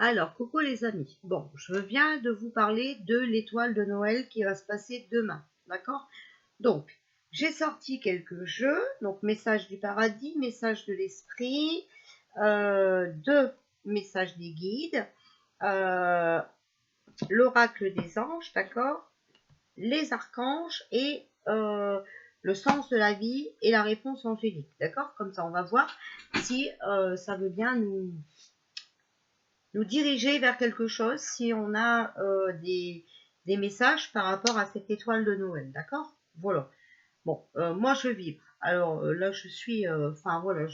Alors, coucou les amis. Bon, je viens de vous parler de l'étoile de Noël qui va se passer demain. D'accord? Donc, j'ai sorti quelques jeux. Donc, message du paradis, message de l'esprit, deux messages des guides, l'oracle des anges, d'accord? Les archanges et le sens de la vie et la réponse angélique. D'accord? Comme ça, on va voir si ça veut bien nous diriger vers quelque chose si on a des messages par rapport à cette étoile de Noël, d'accord? Voilà. Bon, moi je vibre. Alors là je suis, enfin voilà,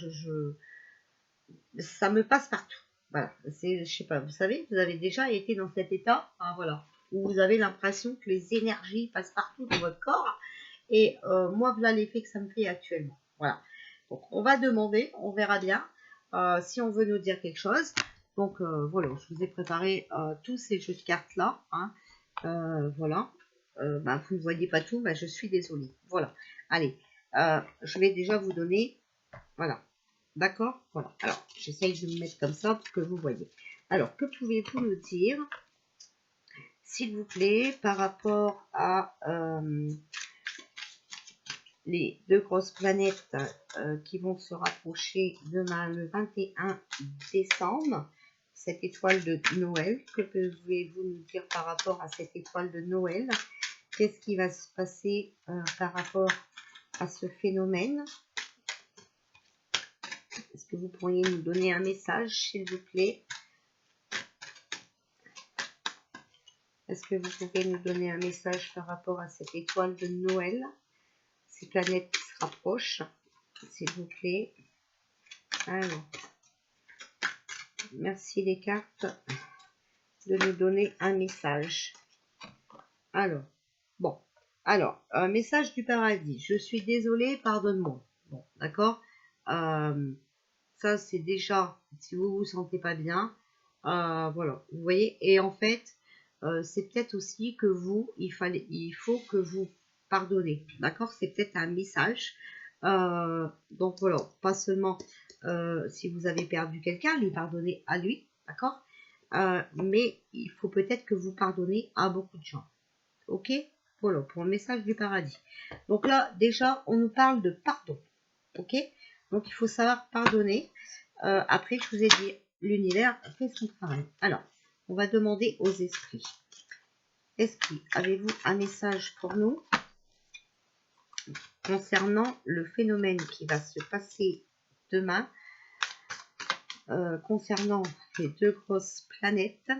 ça me passe partout. Voilà, je sais pas, vous savez, vous avez déjà été dans cet état, hein, voilà, où vous avez l'impression que les énergies passent partout dans votre corps. Et moi voilà l'effet que ça me fait actuellement. Voilà. Donc on va demander, on verra bien si on veut nous dire quelque chose. Donc voilà, je vous ai préparé tous ces jeux de cartes là. Hein. Voilà. Bah, vous ne voyez pas tout, bah, je suis désolée. Voilà. Allez, je vais déjà vous donner. Voilà. D'accord. Voilà. Alors, j'essaye de me mettre comme ça pour que vous voyez. Alors, que pouvez-vous nous dire, s'il vous plaît, par rapport à les deux grosses planètes qui vont se rapprocher demain le 21 décembre, cette étoile de Noël. Que pouvez-vous nous dire par rapport à cette étoile de Noël? Qu'est-ce qui va se passer par rapport à ce phénomène? Est-ce que vous pourriez nous donner un message, s'il vous plaît? Est-ce que vous pouvez nous donner un message par rapport à cette étoile de Noël? Ces planètes qui se rapprochent, s'il vous plaît. Alors, merci les cartes de nous donner un message. Alors, bon. Alors, un message du paradis. Je suis désolée, pardonne-moi. Bon, d'accord. Ça, c'est déjà, si vous vous sentez pas bien, voilà, vous voyez. Et en fait, c'est peut-être aussi que vous, il faut que vous pardonnez, d'accord? C'est peut-être un message. Donc voilà, pas seulement si vous avez perdu quelqu'un, lui pardonner à lui, d'accord? Mais il faut peut-être que vous pardonnez à beaucoup de gens, ok? Voilà, pour le message du paradis. Donc là, déjà, on nous parle de pardon, ok? Donc il faut savoir pardonner. Après, je vous ai dit, l'univers fait son travail. Alors, on va demander aux esprits. Esprits, avez-vous un message pour nous concernant le phénomène qui va se passer demain, concernant les deux grosses planètes,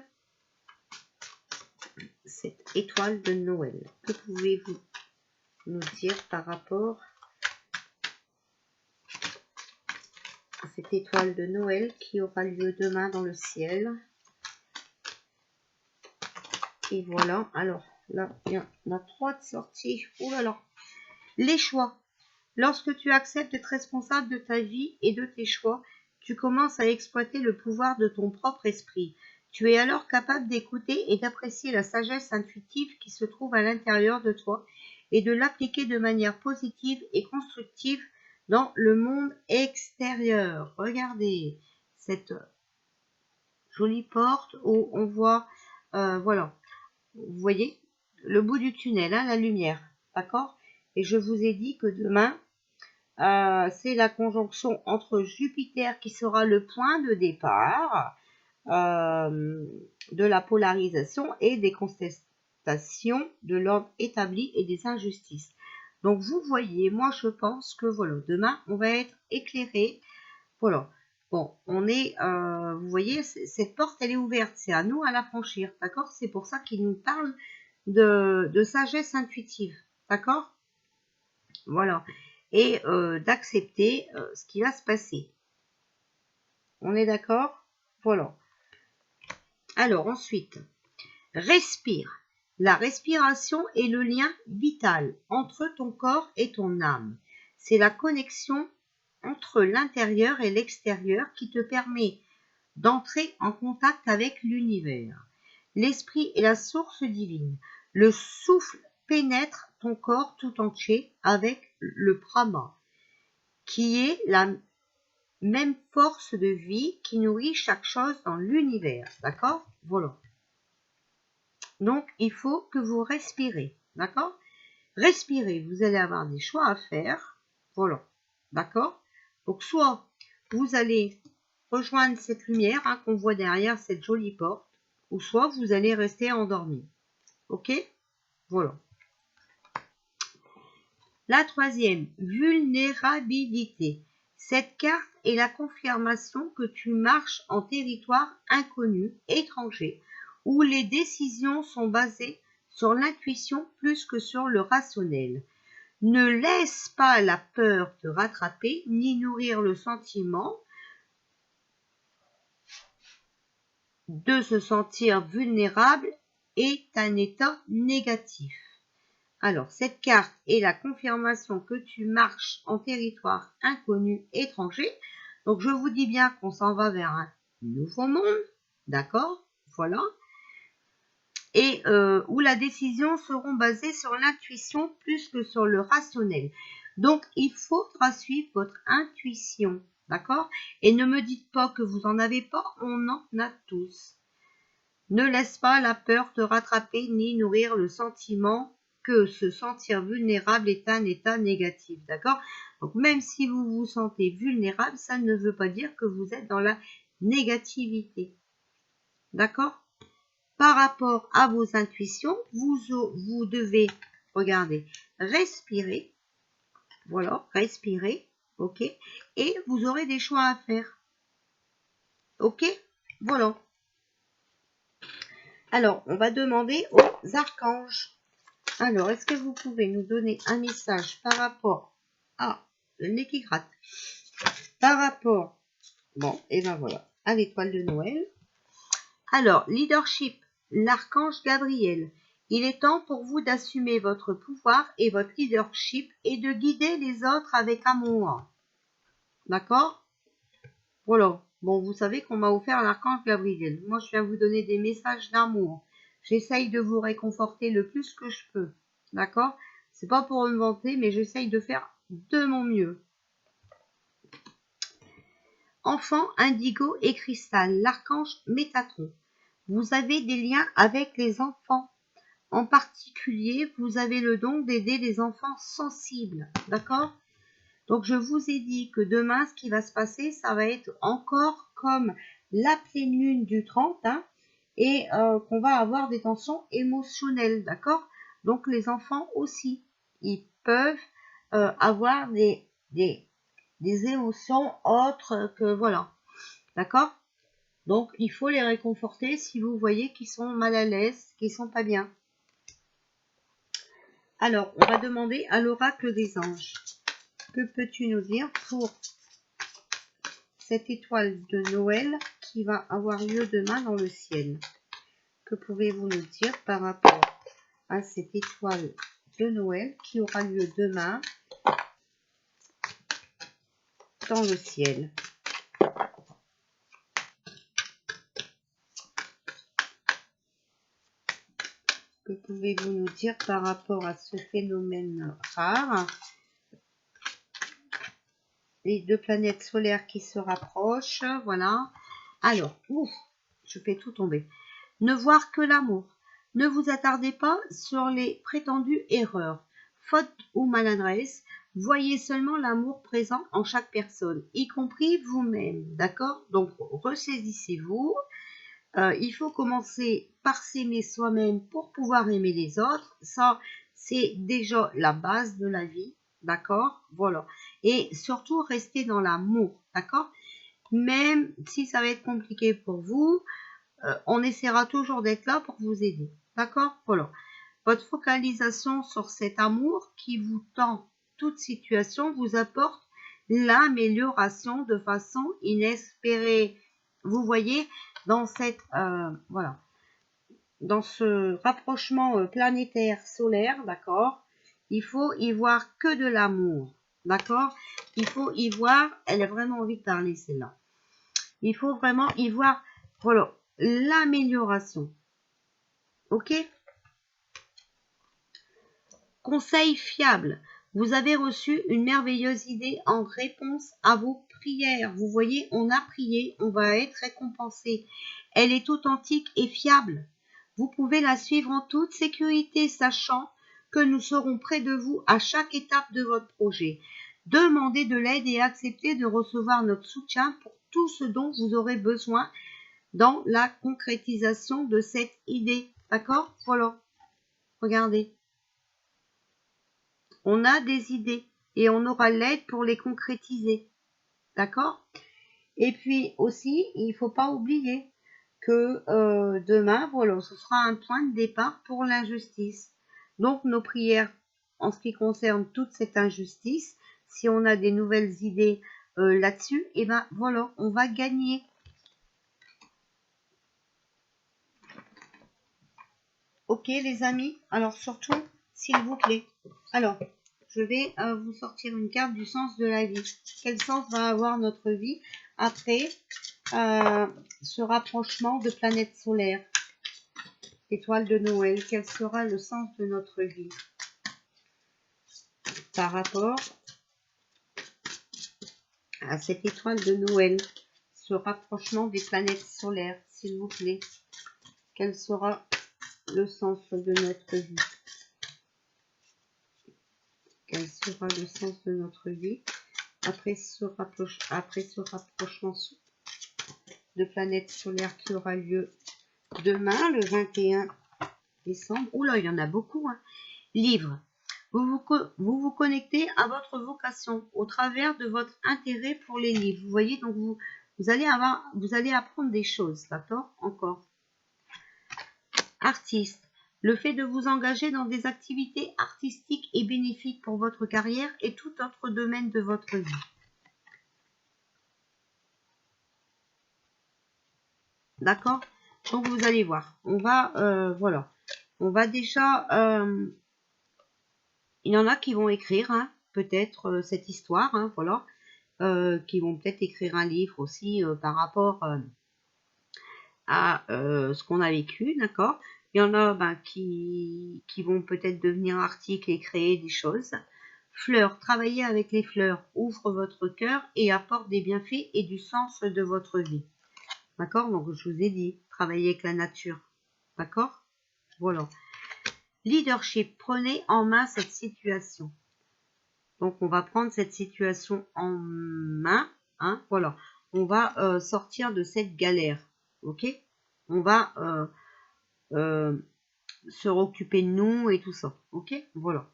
cette étoile de Noël? Que pouvez-vous nous dire par rapport à cette étoile de Noël qui aura lieu demain dans le ciel? Et voilà, alors là, il y en a 3 de sorties. Oh là là. Les choix. Lorsque tu acceptes d'être responsable de ta vie et de tes choix, tu commences à exploiter le pouvoir de ton propre esprit. Tu es alors capable d'écouter et d'apprécier la sagesse intuitive qui se trouve à l'intérieur de toi et de l'appliquer de manière positive et constructive dans le monde extérieur. Regardez cette jolie porte où on voit, voilà, vous voyez le bout du tunnel, hein, la lumière, d'accord? Et je vous ai dit que demain, c'est la conjonction entre Jupiter qui sera le point de départ de la polarisation et des contestations de l'ordre établi et des injustices. Donc vous voyez, moi je pense que voilà, demain on va être éclairé. Voilà. Bon, on est, vous voyez, cette porte elle est ouverte, c'est à nous à la franchir, d'accord? C'est pour ça qu'il nous parle de sagesse intuitive, d'accord? Voilà. Et d'accepter ce qui va se passer. On est d'accord? Voilà. Alors ensuite, respire. La respiration est le lien vital entre ton corps et ton âme. C'est la connexion entre l'intérieur et l'extérieur qui te permet d'entrer en contact avec l'univers. L'esprit est la source divine. Le souffle pénètre ton corps tout entier avec le prana, qui est même force de vie qui nourrit chaque chose dans l'univers. D'accord? Voilà. Donc, il faut que vous respirez. D'accord? Respirez. Vous allez avoir des choix à faire. Voilà. D'accord? Donc, soit vous allez rejoindre cette lumière qu'on voit derrière cette jolie porte, ou soit vous allez rester endormi. Ok? Voilà. La troisième, vulnérabilité. Cette carte est la confirmation que tu marches en territoire inconnu, étranger, où les décisions sont basées sur l'intuition plus que sur le rationnel. Ne laisse pas la peur te rattraper, ni nourrir le sentiment de se sentir vulnérable est un état négatif. Alors, cette carte est la confirmation que tu marches en territoire inconnu, étranger. Donc, je vous dis bien qu'on s'en va vers un nouveau monde. D'accord? Voilà. Et où la décision seront basées sur l'intuition plus que sur le rationnel. Donc, il faudra suivre votre intuition. D'accord? Et ne me dites pas que vous n'en avez pas, on en a tous. Ne laisse pas la peur te rattraper ni nourrir le sentiment que se sentir vulnérable est un état négatif, d'accord? Donc même si vous vous sentez vulnérable, ça ne veut pas dire que vous êtes dans la négativité, d'accord? Par rapport à vos intuitions, vous devez, regardez, respirer, voilà, respirer, ok? Et vous aurez des choix à faire, ok? Voilà. Alors, on va demander aux archanges. Alors, est-ce que vous pouvez nous donner un message par rapport à le nez qui gratte, par rapport, bon, et ben voilà, à l'étoile de Noël. Alors, leadership, l'archange Gabriel. Il est temps pour vous d'assumer votre pouvoir et votre leadership et de guider les autres avec amour. D'accord? Voilà. Bon, vous savez qu'on m'a offert l'archange Gabriel. Moi, je viens vous donner des messages d'amour. J'essaye de vous réconforter le plus que je peux. D'accord? C'est pas pour me vanter, mais j'essaye de faire de mon mieux. Enfant, indigo et cristal, l'archange Métatron. Vous avez des liens avec les enfants. En particulier, vous avez le don d'aider les enfants sensibles. D'accord? Donc, je vous ai dit que demain, ce qui va se passer, ça va être encore comme la pleine lune du 30, et qu'on va avoir des tensions émotionnelles, d'accord? Donc, les enfants aussi, ils peuvent avoir des émotions autres que, voilà, d'accord? Donc, il faut les réconforter si vous voyez qu'ils sont mal à l'aise, qu'ils sont pas bien. Alors, on va demander à l'oracle des anges. Que peux-tu nous dire pour cette étoile de Noël qui va avoir lieu demain dans le ciel? Que pouvez-vous nous dire par rapport à cette étoile de Noël qui aura lieu demain dans le ciel? Que pouvez-vous nous dire par rapport à ce phénomène rare? Les deux planètes solaires qui se rapprochent, voilà. Alors, ouf, je fais tout tomber. Ne voir que l'amour. Ne vous attardez pas sur les prétendues erreurs, fautes ou maladresses. Voyez seulement l'amour présent en chaque personne, y compris vous-même, d'accord? Donc, ressaisissez-vous. Il faut commencer par s'aimer soi-même pour pouvoir aimer les autres. Ça, c'est déjà la base de la vie, d'accord? Voilà. Et surtout, restez dans l'amour, d'accord? Même si ça va être compliqué pour vous, on essaiera toujours d'être là pour vous aider, d'accord? Voilà. Votre focalisation sur cet amour qui vous tend toute situation vous apporte l'amélioration de façon inespérée. Vous voyez, dans cette voilà, dans ce rapprochement planétaire solaire, d'accord, il faut y voir que de l'amour, d'accord? Il faut y voir, elle a vraiment envie de parler celle-là. Il faut vraiment y voir, voilà, l'amélioration. Ok? Conseil fiable. Vous avez reçu une merveilleuse idée en réponse à vos prière, vous voyez, on a prié, on va être récompensé. Elle est authentique et fiable. Vous pouvez la suivre en toute sécurité, sachant que nous serons près de vous à chaque étape de votre projet. Demandez de l'aide et acceptez de recevoir notre soutien pour tout ce dont vous aurez besoin dans la concrétisation de cette idée. D'accord? Voilà. Regardez. On a des idées et on aura l'aide pour les concrétiser. D'accord? Et puis aussi, il ne faut pas oublier que demain, voilà, ce sera un point de départ pour l'injustice. Donc, nos prières en ce qui concerne toute cette injustice, si on a des nouvelles idées là-dessus, et ben voilà, on va gagner. Ok les amis, alors surtout, s'il vous plaît. Alors, je vais vous sortir une carte du sens de la vie. Quel sens va avoir notre vie après ce rapprochement de planètes solaires? Étoile de Noël, quel sera le sens de notre vie par rapport à cette étoile de Noël, ce rapprochement des planètes solaires, s'il vous plaît? Quel sera le sens de notre vie? Quel sera le sens de notre vie après ce rapprochement de planètes solaires qui aura lieu demain, le 21 décembre. Oula, il y en a beaucoup. Hein. Livre. Vous vous connectez à votre vocation au travers de votre intérêt pour les livres. Vous voyez, donc vous allez apprendre des choses, d'accord? Encore. Artiste. Le fait de vous engager dans des activités artistiques est bénéfique pour votre carrière et tout autre domaine de votre vie. D'accord? Donc vous allez voir. On va, voilà. On va déjà... il y en a qui vont écrire, hein, peut-être, cette histoire, hein, voilà. Qui vont peut-être écrire un livre aussi par rapport à ce qu'on a vécu, d'accord? Il y en a qui vont peut-être devenir articles et créer des choses. Fleurs, travailler avec les fleurs ouvre votre cœur et apporte des bienfaits et du sens de votre vie. D'accord? Donc je vous ai dit, travailler avec la nature. D'accord? Voilà. Leadership, prenez en main cette situation. Donc on va prendre cette situation en main. Hein, voilà. On va sortir de cette galère. Ok? On va se occuper de nous et tout ça. Ok? Voilà.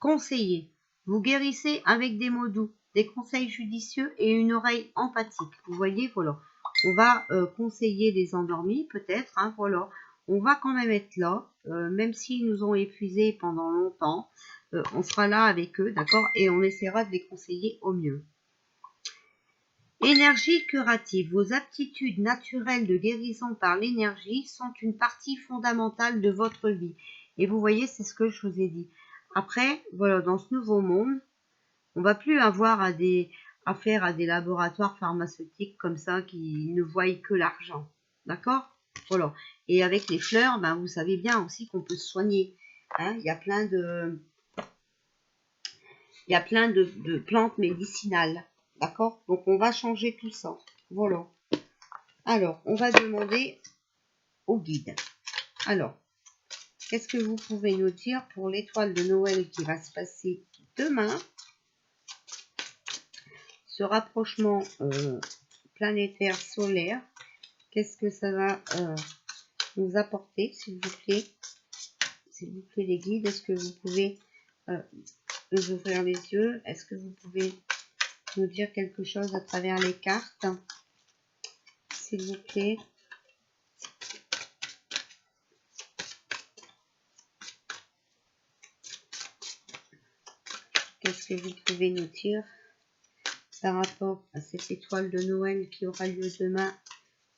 Conseiller. Vous guérissez avec des mots doux, des conseils judicieux et une oreille empathique. Vous voyez, voilà. On va conseiller les endormis, peut-être. Hein, voilà. On va quand même être là, même s'ils nous ont épuisés pendant longtemps. On sera là avec eux, d'accord? Et on essaiera de les conseiller au mieux. Énergie curative. Vos aptitudes naturelles de guérison par l'énergie sont une partie fondamentale de votre vie. Et vous voyez, c'est ce que je vous ai dit. Après, voilà, dans ce nouveau monde, on va plus avoir affaire à des laboratoires pharmaceutiques comme ça qui ne voient que l'argent. D'accord? Voilà. Et avec les fleurs, vous savez bien aussi qu'on peut se soigner. Hein, il y a plein de plantes médicinales. D'accord? Donc, on va changer tout ça. Voilà. Alors, on va demander au guide. Alors, qu'est-ce que vous pouvez nous dire pour l'étoile de Noël qui va se passer demain? Ce rapprochement planétaire solaire, qu'est-ce que ça va nous apporter, s'il vous plaît? S'il vous plaît, les guides, est-ce que vous pouvez nous ouvrir les yeux? Est-ce que vous pouvez nous dire quelque chose à travers les cartes, s'il vous plaît? Qu'est-ce que vous pouvez nous dire par rapport à cette étoile de Noël qui aura lieu demain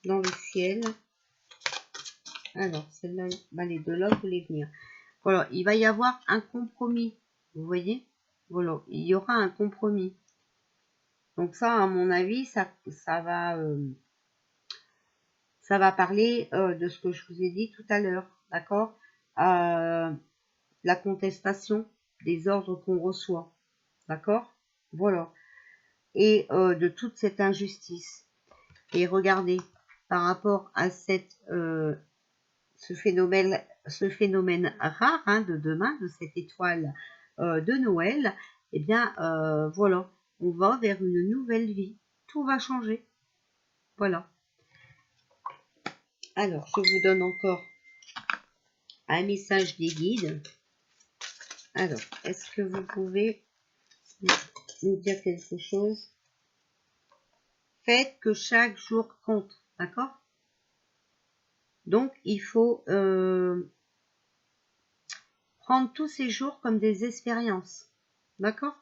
dans le ciel? Alors, celle-là, les deux-là voulaient venir. Voilà, il va y avoir un compromis. Vous voyez? Voilà, il y aura un compromis. Donc ça, à mon avis, ça va parler de ce que je vous ai dit tout à l'heure. D'accord? La contestation des ordres qu'on reçoit. D'accord? Voilà. et de toute cette injustice. Et regardez, par rapport à ce phénomène rare hein, de demain, de cette étoile de Noël, eh bien voilà, on va vers une nouvelle vie. Tout va changer. Voilà. Alors, je vous donne encore un message des guides. Alors, est-ce que vous pouvez nous dire quelque chose? Faites que chaque jour compte, d'accord? Donc, il faut prendre tous ces jours comme des expériences, d'accord?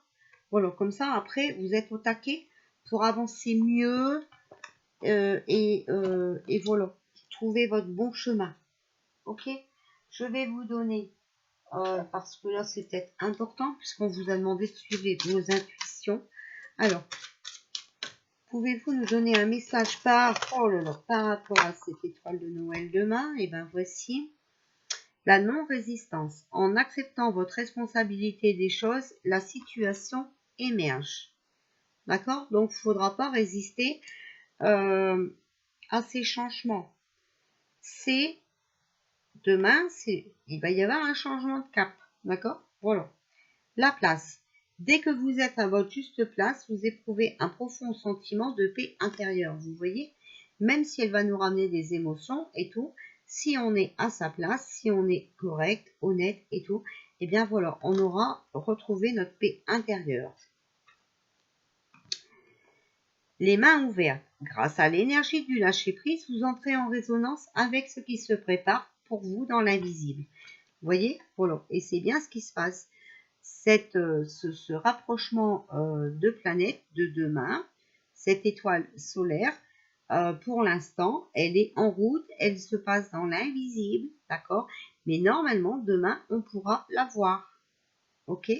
Voilà, comme ça, après, vous êtes au taquet pour avancer mieux et voilà, trouver votre bon chemin, ok? Je vais vous donner, parce que là, c'est peut-être important, puisqu'on vous a demandé de suivre vos intuitions. Alors, pouvez-vous nous donner un message par rapport à cette étoile de Noël demain? Et bien, voici la non-résistance. En acceptant votre responsabilité des choses, la situation émerge. D'accord? Donc, il ne faudra pas résister à ces changements. Demain, il va y avoir un changement de cap. D'accord? Voilà. La place. Dès que vous êtes à votre juste place, vous éprouvez un profond sentiment de paix intérieure. Vous voyez? Même si elle va nous ramener des émotions et tout, si on est à sa place, si on est correct, honnête et tout, eh bien voilà, on aura retrouvé notre paix intérieure. Les mains ouvertes. Grâce à l'énergie du lâcher-prise, vous entrez en résonance avec ce qui se prépare pour vous dans l'invisible. Vous voyez? Voilà. Et c'est bien ce qui se passe. Ce rapprochement de planètes de demain, cette étoile solaire, pour l'instant, elle est en route, elle se passe dans l'invisible, d'accord? Mais normalement, demain, on pourra la voir. Ok?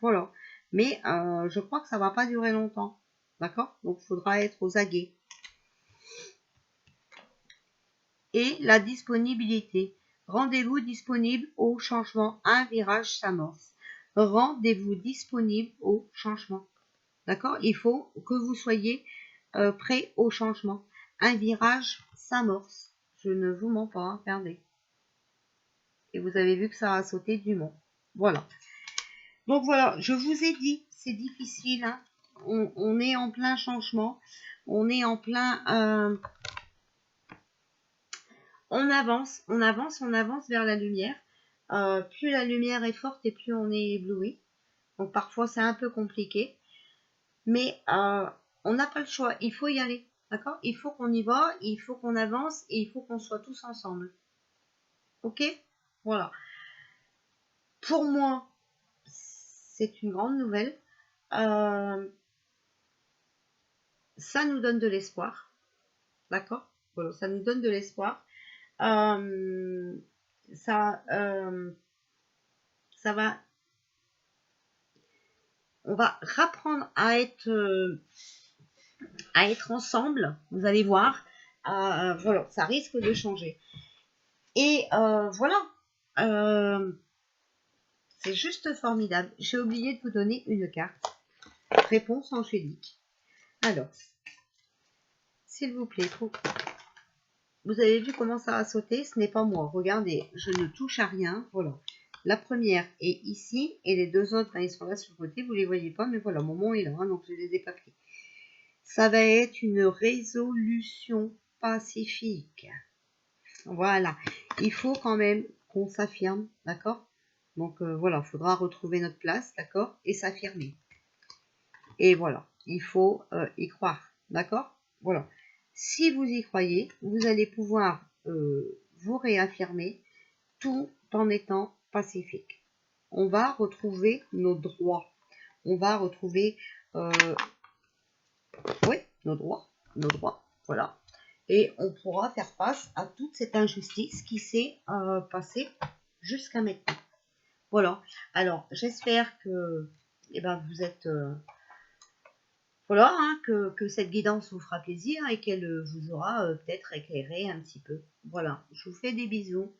Voilà. Mais je crois que ça va pas durer longtemps. D'accord? Donc, il faudra être aux aguets. Et la disponibilité. Rendez-vous disponible au changement. Un virage s'amorce. Rendez-vous disponible au changement. D'accord? Il faut que vous soyez prêt au changement. Un virage s'amorce. Je ne vous mens pas, hein, regardez. Et vous avez vu que ça a sauté du mont. Voilà. Donc voilà, je vous ai dit, c'est difficile. Hein. On est en plein changement. On est en plein... on avance vers la lumière. Plus la lumière est forte et plus on est ébloui. Donc parfois c'est un peu compliqué. Mais on n'a pas le choix, il faut y aller. D'accord? Il faut qu'on y va, il faut qu'on avance et il faut qu'on soit tous ensemble. Ok? Voilà. Pour moi, c'est une grande nouvelle. Ça nous donne de l'espoir. D'accord? Voilà, ça nous donne de l'espoir. Ça va. On va rapprendre à être ensemble. Vous allez voir. Voilà, ça risque de changer. Et voilà. C'est juste formidable. J'ai oublié de vous donner une carte. Réponse angélique. Alors, s'il vous plaît, vous avez vu comment ça a sauté? Ce n'est pas moi. Regardez, je ne touche à rien. Voilà. La première est ici et les deux autres, ils sont là sur le côté. Vous ne les voyez pas, mais voilà, mon moment est là, hein, donc je les ai pas pris. Ça va être une résolution pacifique. Voilà. Il faut quand même qu'on s'affirme, d'accord? Donc voilà, il faudra retrouver notre place, d'accord? Et s'affirmer. Et voilà, il faut y croire, d'accord? Voilà. Si vous y croyez, vous allez pouvoir vous réaffirmer tout en étant pacifique. On va retrouver nos droits. On va retrouver nos droits, voilà. Et on pourra faire face à toute cette injustice qui s'est passée jusqu'à maintenant. Voilà. Alors, j'espère que vous êtes... voilà, hein, que cette guidance vous fera plaisir et qu'elle vous aura peut-être éclairé un petit peu. Voilà, je vous fais des bisous.